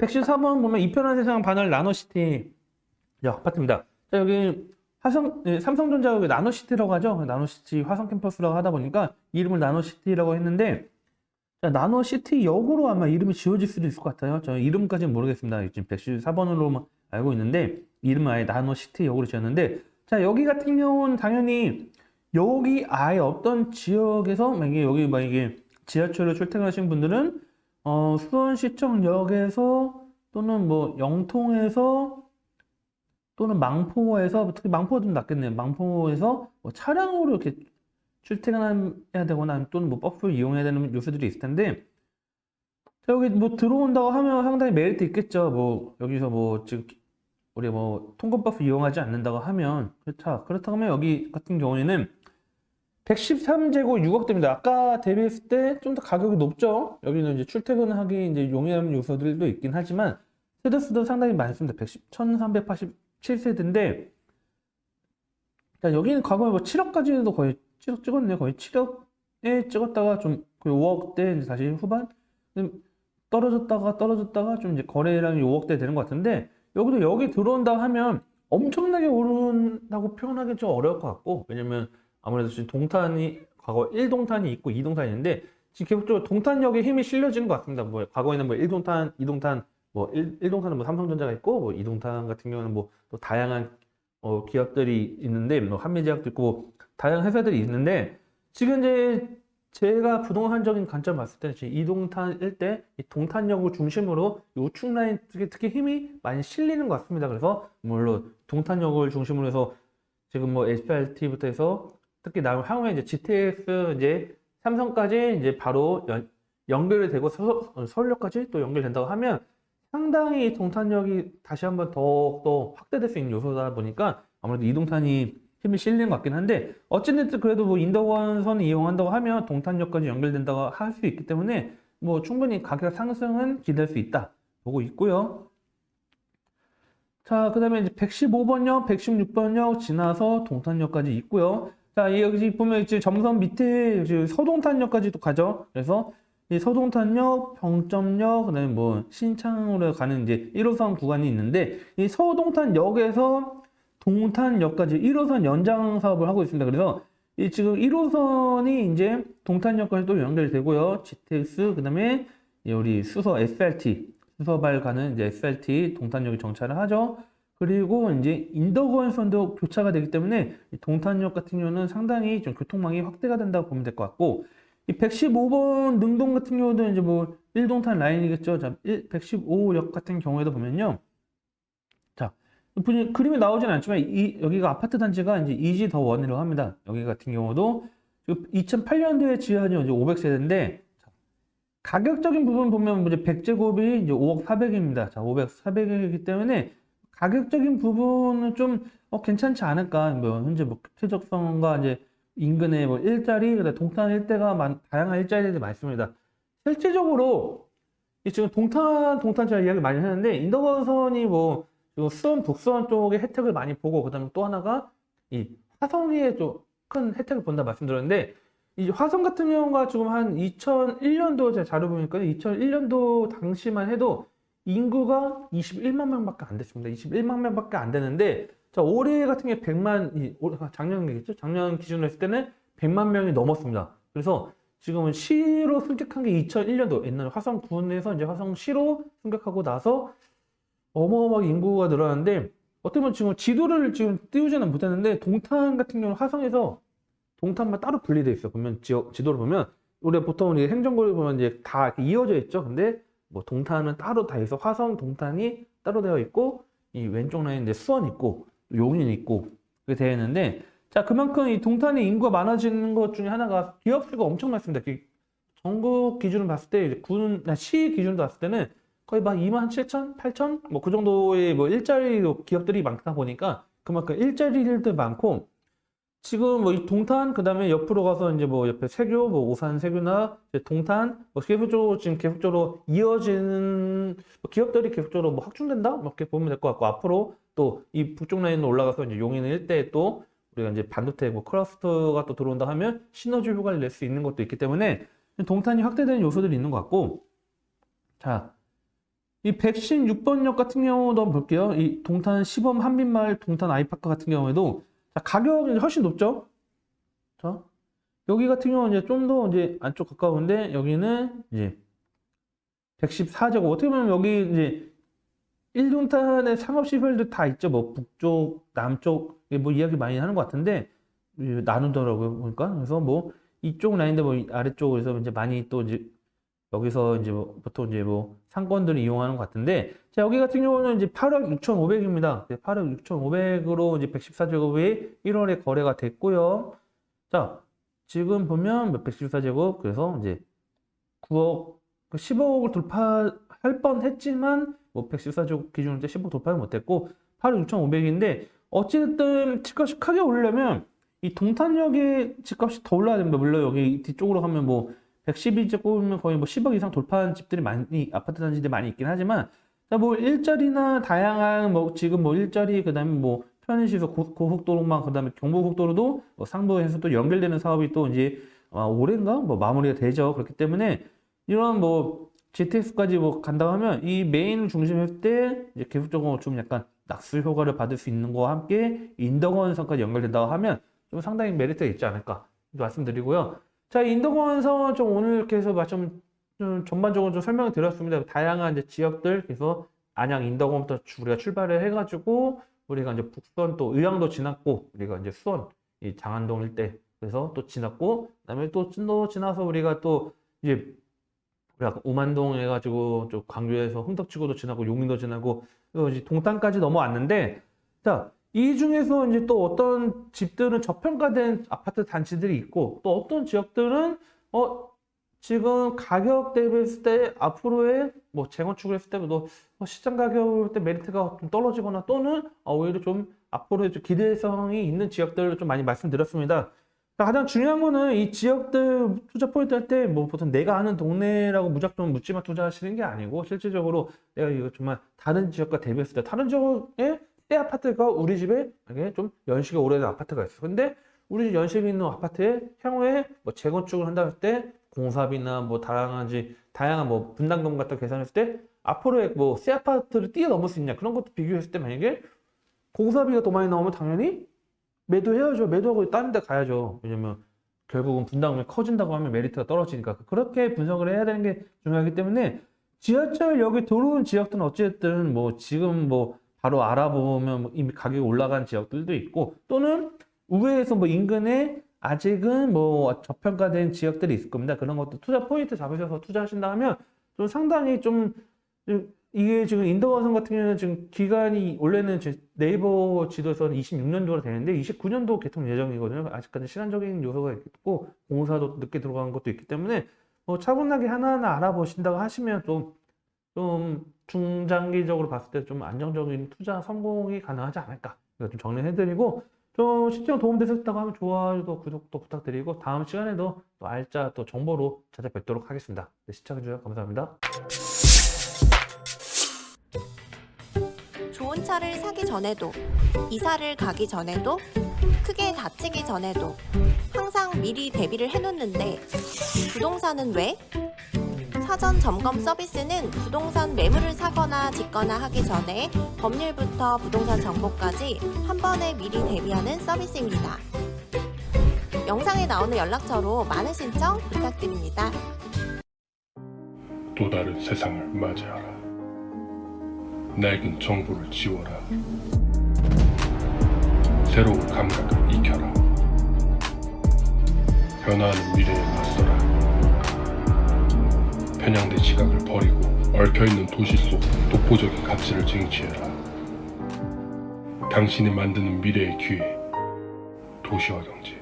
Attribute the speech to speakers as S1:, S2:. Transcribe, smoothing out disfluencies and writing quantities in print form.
S1: 114번 보면 이편한 세상 반월 나노시티 아파트입니다. 자, 여기 삼성전자 여기 나노시티라고 하죠. 나노시티 화성 캠퍼스라고 하다 보니까 이름을 나노시티라고 했는데, 자, 나노시티 역으로 아마 이름이 지어질 수도 있을 것 같아요. 저 이름까지는 모르겠습니다. 지금 114번으로만 알고 있는데 이름은 아예 나노시티 역으로 지었는데, 자, 여기 같은 경우는 당연히 여기 아예 어떤 지역에서 만약에 지하철로 출퇴근하시는 분들은 수원시청역에서 또는 뭐 영통에서 또는 망포에서, 특히 망포가 좀 낫겠네요. 망포에서 뭐 차량으로 이렇게 출퇴근해야 되거나 또는 뭐 버스를 이용해야 되는 요소들이 있을 텐데, 자, 여기 뭐 들어온다고 하면 상당히 메리트 있겠죠. 뭐 여기서 뭐 지금 우리 뭐 통근버스 이용하지 않는다고 하면, 그렇다고 하면 여기 같은 경우에는 113제곱 6억대입니다. 아까 대비했을 때 좀 더 가격이 높죠. 여기는 이제 출퇴근하기 이제 용이한 요소들도 있긴 하지만 세대수도 상당히 많습니다. 1387세대인데, 자, 여기는 과거에 뭐 7억까지도 거의 7억 찍었네요. 거의 7억에 찍었다가 좀 거의 5억대 이제 다시 후반 떨어졌다가 좀 이제 거래량이 5억대 되는 것 같은데, 여기 들어온다 하면 엄청나게 오른다고 표현하기 좀 어려울 것 같고, 왜냐면 아무래도 지금 동탄이 과거 1동탄이 있고 2동탄이 있는데 지금 계속적으로 동탄역에 힘이 실려지는 것 같습니다. 뭐 과거에는 뭐 1동탄, 2동탄, 뭐 1동탄은 뭐 삼성전자가 있고, 뭐 2동탄 같은 경우는 뭐 또 다양한 기업들이 있는데, 뭐 한미제약도 있고 다양한 회사들이 있는데, 지금 이제 제가 부동산적인 관점 봤을 때는 지금 2동탄 일대, 이 동탄역을 중심으로 이 우측 라인 특히 힘이 많이 실리는 것 같습니다. 그래서 물론 동탄역을 중심으로 해서 지금 뭐 SPRT부터 해서 특히 향후에 이제 GTX 이제 삼성까지 이제 바로 연결이 되고 서울역까지 또 연결된다고 하면 상당히 동탄역이 다시 한번 더 확대될 수 있는 요소다 보니까 아무래도 이동탄이 힘이 실리는 것 같긴 한데, 어쨌든 그래도 뭐 인덕원선 이용한다고 하면 동탄역까지 연결된다고 할 수 있기 때문에 뭐 충분히 가격 상승은 기대할 수 있다 보고 있고요. 자, 그 다음에 이제 115번역, 116번역 지나서 동탄역까지 있고요. 자, 여기 보면 이제 점선 밑에 이제 서동탄역까지도 가죠. 그래서 이 서동탄역, 병점역, 그다음에 뭐 신창으로 가는 이제 1호선 구간이 있는데, 이 서동탄역에서 동탄역까지 1호선 연장 사업을 하고 있습니다. 그래서 이 지금 1호선이 이제 동탄역까지 또 연결되고요. GTX, 그다음에 우리 수서 SRT, 수서발 가는 이제 SRT 동탄역에 정차를 하죠. 그리고 이제 인덕원선도 교차가 되기 때문에 이 동탄역 같은 경우는 상당히 좀 교통망이 확대가 된다고 보면 될 것 같고, 이 115번 능동 같은 경우도 이제 뭐 1동탄 라인이겠죠. 자, 115역 같은 경우에도 보면요. 자, 그림이 나오진 않지만 여기가 아파트 단지가 이제 이지 더 원이라고 합니다. 여기 같은 경우도 2008년도에 지어진 이제 500세대인데, 가격적인 부분 보면 이제 100제곱이 이제 5억 4백입니다. 자, 500, 400이기 때문에 가격적인 부분은 좀 괜찮지 않을까. 뭐 현재 뭐 최적성과 이제 인근에 뭐 일자리, 그다음 동탄 일대가 다양한 일자리들이 많습니다. 실질적으로 지금 동탄 제가 이야기 많이 하는데, 인덕원선이 뭐 수원 북수원 쪽의 혜택을 많이 보고, 그다음에 또 하나가 이 화성에 좀 큰 혜택을 본다 말씀드렸는데, 이 화성 같은 경우가 지금 한 2001년도 제가 자료 보니까 2001년도 당시만 해도 인구가 21만 명밖에 안 됐습니다. 21만 명밖에 안 되는데, 자, 올해 같은 경우에 100만, 작년이겠죠? 작년 기준으로 했을 때는 100만 명이 넘었습니다. 그래서 지금은 시로 승격한 게 2001년도, 옛날 화성군에서 이제 화성시로 승격하고 나서 어마어마하게 인구가 늘어났는데, 어떻게 보면 지금 지도를 지금 띄우지는 못했는데, 동탄 같은 경우는 화성에서 동탄만 따로 분리되어 있어요. 보면 지도를 보면 우리가 보통 우리 행정구를 보면 이제 다 이렇게 이어져 있죠. 근데 뭐 동탄은 따로 다 있어. 화성 동탄이 따로 되어 있고, 이 왼쪽 라인 이제 수원 있고 용인 있고 그렇게 되어 있는데, 자, 그만큼 이 동탄의 인구가 많아지는 것 중에 하나가 기업 수가 엄청 많습니다. 전국 기준으로 봤을 때 시 기준으로 봤을 때는 거의 막 2만 7천, 8천 뭐 그 정도의 뭐 일자리 기업들이 많다 보니까 그만큼 일자리들도 많고, 지금 뭐 이 동탄, 그 다음에 옆으로 가서 이제 뭐 옆에 세교, 뭐 오산 세교나 동탄, 뭐 계속적으로 지금 계속적으로 이어지는 기업들이 계속적으로 뭐 확충된다? 뭐 이렇게 보면 될 것 같고, 앞으로 또 이 북쪽 라인으로 올라가서 이제 용인 일대에 또 우리가 이제 반도체 뭐 클러스터가 또 들어온다 하면 시너지 효과를 낼 수 있는 것도 있기 때문에 동탄이 확대되는 요소들이 있는 것 같고, 자, 이 116번역 같은 경우도 한번 볼게요. 이 동탄 시범 한빛마을 동탄 아이파크 같은 경우에도 자, 가격이 훨씬 높죠? 자, 여기 같은 경우는 이제 좀 더 이제 안쪽 가까운데 여기는 이제 114제곱. 어떻게 보면 여기 이제 1동탄의 상업시설도 다 있죠. 뭐 북쪽, 남쪽 뭐 이야기 많이 하는 것 같은데 나누더라고요 보니까. 그래서 뭐 이쪽 라인인데 뭐 아래쪽에서 이제 많이 또 이제 여기서 이제 뭐 보통 이제 뭐 상권들을 이용하는 것 같은데, 자 여기 같은 경우는 이제 8억 6,500입니다. 8억 6,500으로 이제 114제곱이 1월에 거래가 됐고요. 자 지금 보면 114제곱 그래서 이제 9억 10억을 돌파할 뻔했지만 뭐 114제곱 기준으로 10억 돌파는 못했고 8억 6,500인데 어쨌든 집값이 크게 오르려면 이 동탄역의 집값이 더 올라야 됩니다. 물론 여기 뒤쪽으로 가면 뭐 112제곱이면 거의 뭐 10억 이상 돌파한 집들이 많이 아파트 단지들이 많이 있긴 하지만 자 뭐 일자리나 다양한 뭐 지금 뭐 일자리 그다음에 뭐 편의시설 고속도로만 그다음에 경부고속도로도 뭐 상부에서 또 연결되는 사업이 또 이제 올해인가 뭐 마무리가 되죠. 그렇기 때문에 이런 뭐 GTX까지 뭐 간다고 하면 이 메인을 중심했을 때 이제 계속적으로 좀 약간 낙수 효과를 받을 수 있는 거와 함께 인덕원선까지 연결된다고 하면 좀 상당히 메리트가 있지 않을까 말씀드리고요. 자, 인덕원선 좀 오늘 이렇게 해서 좀 전반적으로 좀 설명을 드렸습니다. 다양한 이제 지역들, 그래서 안양 인덕원부터 우리가 출발을 해가지고 우리가 이제 북선 또 의왕도 지났고 우리가 이제 수원 이 장안동 일대 그래서 또 지났고 그다음에 또 지나서 우리가 또 이제 우리가 우만동 해가지고 좀 광주에서 흥덕지구도 지나고 용인도 지나고 이제 동탄까지 넘어왔는데 자. 이 중에서 이제 또 어떤 집들은 저평가된 아파트 단지들이 있고 또 어떤 지역들은 지금 가격 대비했을 때 앞으로의 뭐 재건축을 했을 때도 시장 가격일 때 메리트가 좀 떨어지거나 또는 오히려 좀 앞으로 좀 기대성이 있는 지역들을 좀 많이 말씀드렸습니다. 가장 중요한 거는 이 지역들 투자 포인트 할 때 뭐 보통 내가 아는 동네라고 무작정 묻지마 투자하시는 게 아니고 실질적으로 내가 이거 정말 다른 지역과 대비했을 때 다른 지역에 새 아파트가 우리 집에 좀 연식이 오래된 아파트가 있어. 근데 우리 집 연식이 있는 아파트에 향후에 뭐 재건축을 한다 할 때 공사비나 뭐 다양한 뭐 분담금 같은 거 계산했을 때 앞으로의 뭐 새 아파트를 뛰어넘을 수 있냐 그런 것도 비교했을 때 만약에 공사비가 더 많이 나오면 당연히 매도해야죠. 매도하고 다른 데 가야죠. 왜냐면 결국은 분담금이 커진다고 하면 메리트가 떨어지니까 그렇게 분석을 해야 되는 게 중요하기 때문에 지하철역에 들어온 지역들은 어쨌든 뭐 지금 뭐 바로 알아보면 이미 가격이 올라간 지역들도 있고 또는 우회에서 뭐 인근에 아직은 뭐 저평가된 지역들이 있을 겁니다. 그런 것도 투자 포인트 잡으셔서 투자하신다 하면 좀 상당히 좀 이게 지금 인덕원선 같은 경우는 지금 기간이 원래는 네이버 지도에서는 26년도로 되는데 29년도 개통 예정이거든요. 아직까지 시간적인 요소가 있고 공사도 늦게 들어간 것도 있기 때문에 뭐 차분하게 하나하나 알아보신다고 하시면 좀 중장기적으로 봤을 때 좀 안정적인 투자 성공이 가능하지 않을까. 좀 정리해드리고 좀 시청 도움되셨다고 하면 좋아요도 구독도 부탁드리고 다음 시간에도 또 알짜 또 정보로 찾아뵙도록 하겠습니다. 네, 시청해주셔서 감사합니다.
S2: 좋은 차를 사기 전에도 이사를 가기 전에도 크게 다치기 전에도 항상 미리 대비를 해놓는데 부동산은 왜? 사전 점검 서비스는 부동산 매물을 사거나 짓거나 하기 전에 법률부터 부동산 정보까지 한 번에 미리 대비하는 서비스입니다. 영상에 나오는 연락처로 많은 신청 부탁드립니다.
S3: 또 다른 세상을 맞이하라. 낡은 정보를 지워라. 새로운 감각을 익혀라. 변화하는 미래에 맞서라. 편향된 시각을 버리고 얽혀있는 도시 속 독보적인 가치를 쟁취해라. 당신이 만드는 미래의 기회, 도시와 경제.